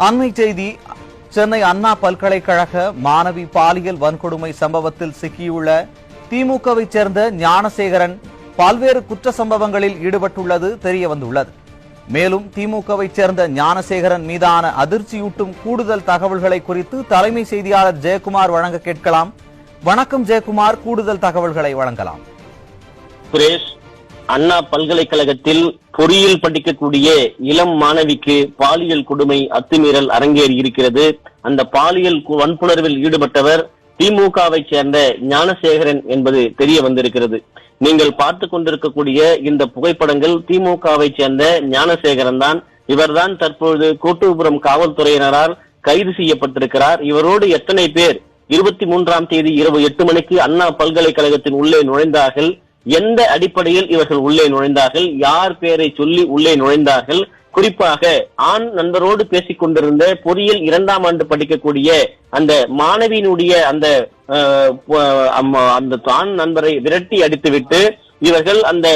அண்மை செய்தி. சென்னை அண்ணா பல்கலைக்கழக மாணவி பாலியல் வன்கொடுமை சம்பவத்தில் சிக்கியுள்ள திமுகவைச் சேர்ந்த ஞானசேகரன் பல்வேறு குற்ற சம்பவங்களில் ஈடுபட்டுள்ளது தெரியவந்துள்ளது. மேலும் திமுகவைச் சேர்ந்த ஞானசேகரன் மீதான அதிர்ச்சியூட்டும் கூடுதல் தகவல்களை குறித்து தலைமை செய்தியாளர் ஜெயக்குமார் வழங்க கேட்கலாம். வணக்கம் ஜெயக்குமார், கூடுதல் தகவல்களை வழங்கலாம். சுரேஷ், அண்ணா பல்கலைக்கழகத்தில் பொறியியல் படிக்கக்கூடிய இளம் மாணவிக்கு பாலியல் கொடுமை அத்துமீறல் அரங்கேறி இருக்கிறது. அந்த பாலியல் வன்புணர்வில் ஈடுபட்டவர் திமுகவை சேர்ந்த ஞானசேகரன் என்பது தெரிய வந்திருக்கிறது. நீங்கள் பார்த்து கொண்டிருக்கக்கூடிய இந்த புகைப்படங்கள் திமுகவை சேர்ந்த ஞானசேகரன் தான். இவர்தான் தற்பொழுது கோட்டூர்புரம் காவல்துறையினரால் கைது செய்யப்பட்டிருக்கிறார். இவரோடு எத்தனை பேர் 23ஆம் தேதி இரவு 8 மணிக்கு அண்ணா பல்கலைக்கழகத்தின் உள்ளே நுழைந்தார்கள், எந்த அடிப்படையில் இவர்கள் உள்ளே நுழைந்தார்கள், யார் பெயரை சொல்லி உள்ளே நுழைந்தார்கள், குறிப்பாக ஆண் நண்பரோடு பேசிக் கொண்டிருந்த பொறியியல் 2ஆம் ஆண்டு படிக்கக்கூடிய அந்த மாணவியினுடைய அந்த ஆண் நண்பரை விரட்டி அடித்துவிட்டு இவர்கள் அந்த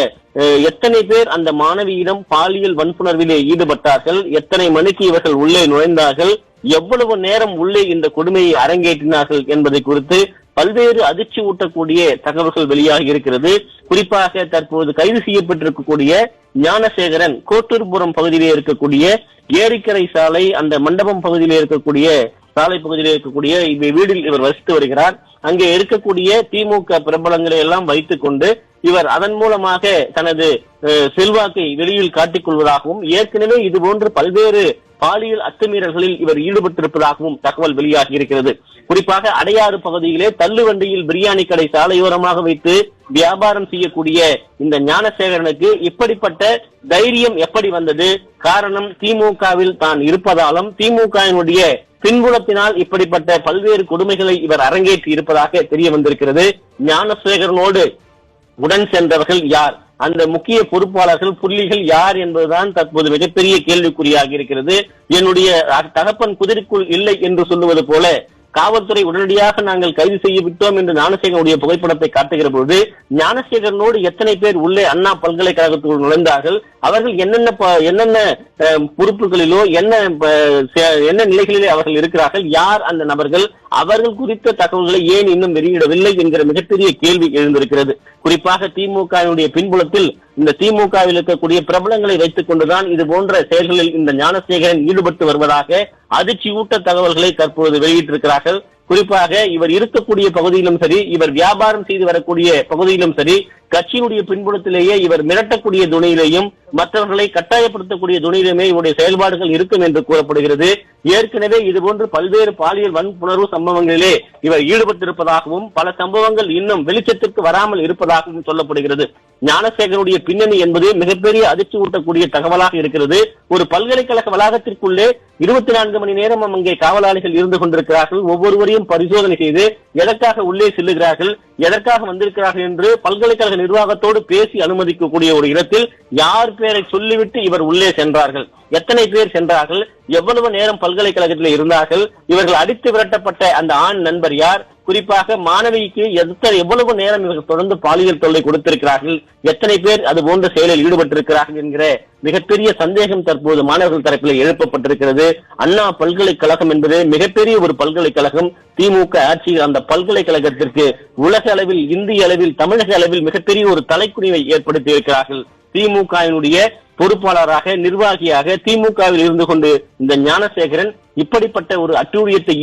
எத்தனை பேர் அந்த மாணவியிடம் பாலியல் வன்புணர்விலே ஈடுபட்டார்கள், எத்தனை மணிக்கு இவர்கள் உள்ளே நுழைந்தார்கள், எவ்வளவு நேரம் உள்ளே இந்த கொடுமையை அரங்கேற்றினார்கள் என்பதை குறித்து பல்வேறு அதிர்ச்சி ஊட்டக்கூடிய தகவல்கள் வெளியாகி இருக்கிறது. குறிப்பாக தற்போது கைது செய்யப்பட்டிருக்கக்கூடிய ஞானசேகரன் கோட்டூர்புரம் பகுதியிலே இருக்கக்கூடிய ஏரிக்கரை சாலை அந்த மண்டபம் பகுதியிலே இருக்கக்கூடிய சாலை பகுதியிலே இருக்கக்கூடிய வீட்டில் இவர் வசித்து வருகிறார். அங்கே இருக்கக்கூடிய திமுக பிரபலங்களை எல்லாம் வைத்துக் கொண்டு இவர் அதன் மூலமாக தனது செல்வாக்கை வெளியில் காட்டிக் கொள்வதாகவும் ஏற்கனவே இதுபோன்று பல்வேறு பாலியல் அத்துமீறல்களில் இவர் ஈடுபட்டிருப்பதாகவும் தகவல் வெளியாகி இருக்கிறது. குறிப்பாக அடையாறு பகுதியிலே தள்ளுவண்டியில் பிரியாணி கடை சாலையோரமாக வைத்து வியாபாரம் செய்யக்கூடிய இந்த ஞானசேகரனுக்கு இப்படிப்பட்ட தைரியம் எப்படி வந்தது? காரணம், திமுகவில் தான் இருப்பதாலும் திமுகவினுடைய பின்புலத்தினால் இப்படிப்பட்ட பல்வேறு கொடுமைகளை இவர் அரங்கேற்றி இருப்பதாக தெரிய வந்திருக்கிறது. ஞானசேகரனோடு உடன் சென்றவர்கள் யார், அந்த முக்கிய பொறுப்பாளர்கள் புள்ளிகள் யார் என்பதுதான் தற்போது மிகப்பெரிய கேள்விக்குறியாக இருக்கிறது. என்னுடைய தகப்பன் குதிரைக்குள் இல்லை என்று சொல்லுவது போல காவல்துறை உடனடியாக நாங்கள் கைது செய்ய விட்டோம் என்று ஞானசேகரனுடைய புகைப்படத்தை காட்டுகிற பொழுது ஞானசேகரனோடு எத்தனை பேர் உள்ளே அண்ணா பல்கலைக்கழகத்துக்குள் நுழைந்தார்கள், அவர்கள் என்னென்ன பொறுப்புகளிலோ என்ன நிலைகளிலே அவர்கள் இருக்கிறார்கள், யார் அந்த நபர்கள், அவர்கள் குறித்த தகவல்களை ஏன் இன்னும் வெளியிடவில்லை என்கிற மிகப்பெரிய கேள்வி எழுந்திருக்கிறது. குறிப்பாக திமுகவினுடைய பின்புலத்தில் இந்த திமுகவில் இருக்கக்கூடிய பிரபலங்களை வைத்துக் கொண்டுதான் இது போன்ற செயல்களில் இந்த ஞானசேகரன் ஈடுபட்டு வருவதாக அதிர்ச்சியூட்ட தகவல்களை தற்போது வெளியிட்டிருக்கிறார்கள். குறிப்பாக இவர் இருக்கக்கூடிய பகுதியிலும் சரி, இவர் வியாபாரம் செய்து வரக்கூடிய பகுதியிலும் சரி, கட்சியினுடைய பின்புலத்திலேயே இவர் மிரட்டக்கூடிய துணையிலேயும் மற்றவர்களை கட்டாயப்படுத்தக்கூடிய துணையிலுமே இவருடைய செயல்பாடுகள் இருக்கும் என்று கூறப்படுகிறது. ஏற்கனவே இதுபோன்று பல்வேறு பாலியல் வன்புணர்வு சம்பவங்களிலே இவர் ஈடுபட்டிருப்பதாகவும் பல சம்பவங்கள் இன்னும் வெளிச்சத்திற்கு வராமல் இருப்பதாகவும் சொல்லப்படுகிறது. ஞானசேகரனுடைய பின்னணி என்பது மிகப்பெரிய அதிர்ச்சி ஊட்டக்கூடிய தகவலாக இருக்கிறது. ஒரு பல்கலைக்கழக வளாகத்திற்குள்ளே 24 மணி நேரம் அங்கே காவலாளிகள் இருந்து கொண்டிருக்கிறார்கள். ஒவ்வொருவரையும் பரிசோதனை செய்து எதற்காக உள்ளே செல்லுகிறார்கள், எதற்காக வந்திருக்கிறார்கள் என்று பல்கலைக்கழக நிர்வாகத்தோடு பேசி அனுமதிக்கக்கூடிய ஒரு இடத்தில் யார் பெயரை சொல்லிவிட்டு இவர் உள்ளே சென்றார்கள், எத்தனை பேர் சென்றார்கள், எவ்வளவு நேரம் பல்கலைக்கழகத்தில் இருந்தார்கள், இவர்கள் அடித்து விரட்டப்பட்ட அந்த ஆண் நண்பர் யார், குறிப்பாக மாணவிக்கு எவ்வளவு நேரம் இவர்கள் தொடர்ந்து பாலியல் தொல்லை கொடுத்திருக்கிறார்கள், எத்தனை பேர் அது போன்ற செயலில் ஈடுபட்டிருக்கிறார்கள் என்கிற மிகப்பெரிய சந்தேகம் தற்போது மாணவர்கள் தரப்பில் எழுப்பப்பட்டிருக்கிறது. அண்ணா பல்கலைக்கழகம் என்பது மிகப்பெரிய ஒரு பல்கலைக்கழகம். திமுக ஆட்சியில் அந்த பல்கலைக்கழகத்திற்கு உலக அளவில், இந்திய அளவில், தமிழக அளவில் மிகப்பெரிய ஒரு தலைக்குனிவை ஏற்படுத்தி இருக்கிறார்கள். திமுகவினுடைய பொறுப்பாளராக, நிர்வாகியாக திமுகவில் இருந்து கொண்டு இந்த ஞானசேகரன் இப்படிப்பட்ட ஒரு அட்டூழியத்தை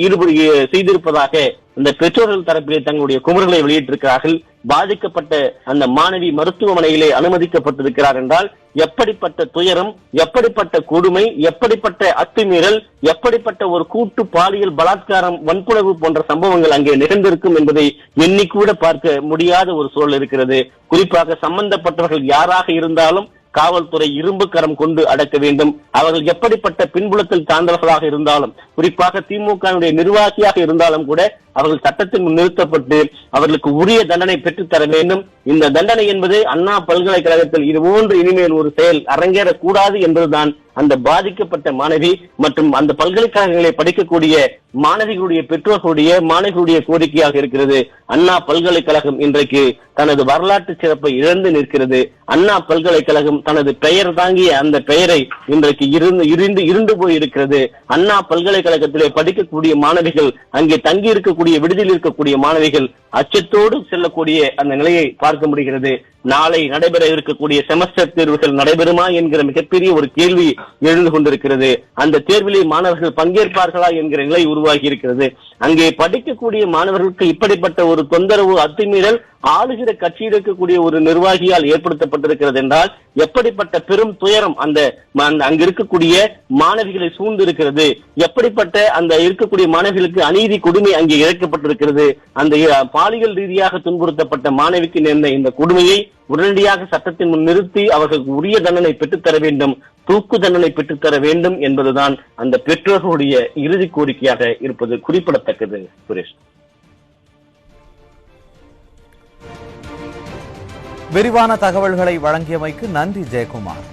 செய்திருப்பதாக இந்த பெற்றோர்கள் தரப்பிலே தங்களுடைய குமுறல்களை வெளியிட்டிருக்கிறார்கள். பாதிக்கப்பட்ட அந்த மாணவி மருத்துவமனையிலே அனுமதிக்கப்பட்டிருக்கிறார் என்றால் எப்படிப்பட்ட துயரம், எப்படிப்பட்ட கொடுமை, எப்படிப்பட்ட அத்துமீறல், எப்படிப்பட்ட ஒரு கூட்டு பாலியல் பலாத்காரம், வன்புணர்வு போன்ற சம்பவங்கள் அங்கே நிகழ்ந்திருக்கும் என்பதை எண்ணிக்கூட பார்க்க முடியாத ஒரு சூழல் இருக்கிறது. குறிப்பாக சம்பந்தப்பட்டவர்கள் யாராக இருந்தாலும் காவல்துறை இரும்பு கரம் கொண்டு அடக்க வேண்டும். அவர்கள் எப்படிப்பட்ட பின்புலத்தில் சார்ந்தவர்களாக இருந்தாலும், குறிப்பாக திமுக நிர்வாகியாக இருந்தாலும் கூட அவர்கள் சட்டத்தின் முன் நிறுத்தப்பட்டு அவர்களுக்கு உரிய தண்டனை பெற்றுத்தர வேண்டும். இந்த தண்டனை என்பது அண்ணா பல்கலைக்கழகத்தில் இது போன்று இனிமேல் ஒரு செயல் அரங்கேறக்கூடாது என்பதுதான் அந்த பாதிக்கப்பட்ட மாணவி மற்றும் அந்த பல்கலைக்கழகங்களை படிக்கக்கூடிய மாணவிகளுடைய பெற்றோர்களுடைய மாணவிகளுடைய கோரிக்கையாக இருக்கிறது. அண்ணா பல்கலைக்கழகம் இன்றைக்கு தனது வரலாற்று சிறப்பை இழந்து நிற்கிறது. அண்ணா பல்கலைக்கழகம் தனது பெயர் தாங்கிய அந்த பெயரை இன்றைக்கு இருண்டு போய் இருக்கிறது. அண்ணா பல்கலைக்கழகத்திலே படிக்கக்கூடிய மாணவிகள், அங்கே தங்கி இருக்கக்கூடிய விடுதியில் இருக்கக்கூடிய மாணவிகள் அச்சத்தோடு செல்லக்கூடிய அந்த நிலையை பார்க்க முடிகிறது. நாளை நடைபெற இருக்கக்கூடிய செமஸ்டர் தேர்வுகள் நடைபெறுமா என்கிற மிகப்பெரிய ஒரு கேள்வி எழுந்து கொண்டிருக்கிறது. அந்த தேர்விலே மாணவர்கள் பங்கேற்பார்களா என்கிற நிலை உருவாகி இருக்கிறது. அங்கே படிக்கக்கூடிய மாணவர்களுக்கு இப்படிப்பட்ட ஒரு தொந்தரவு, அத்துமீறல் ஆளுகிற கட்சியில் இருக்கக்கூடிய ஒரு நிர்வாகியால் ஏற்படுத்தப்பட்டிருக்கிறது என்றால் எப்படிப்பட்ட பெரும் துயரம் அந்த அங்க இருக்கக்கூடிய மாணவிகளை சூழ்ந்து இருக்கிறது, எப்படிப்பட்ட அந்த இருக்கக்கூடிய மாணவிகளுக்கு அநீதி கொடுமை அங்கே இழைக்கப்பட்டிருக்கிறது. அந்த பாலியல் ரீதியாக துன்புறுத்தப்பட்ட மாணவிக்கு நேர்ந்த இந்த கொடுமையை உடனடியாக சட்டத்தின் முன் நிறுத்தி அவர்களுக்கு உரிய தண்டனை பெற்றுத்தர வேண்டும், தூக்கு தண்டனை பெற்றுத்தர வேண்டும் என்பதுதான் அந்த பெற்றோர்களுடைய இறுதி கோரிக்கையாக இருப்பது குறிப்பிடத்தக்கது. சுரேஷ், விரிவான தகவல்களை வழங்கியமைக்கு நன்றி ஜெயக்குமார்.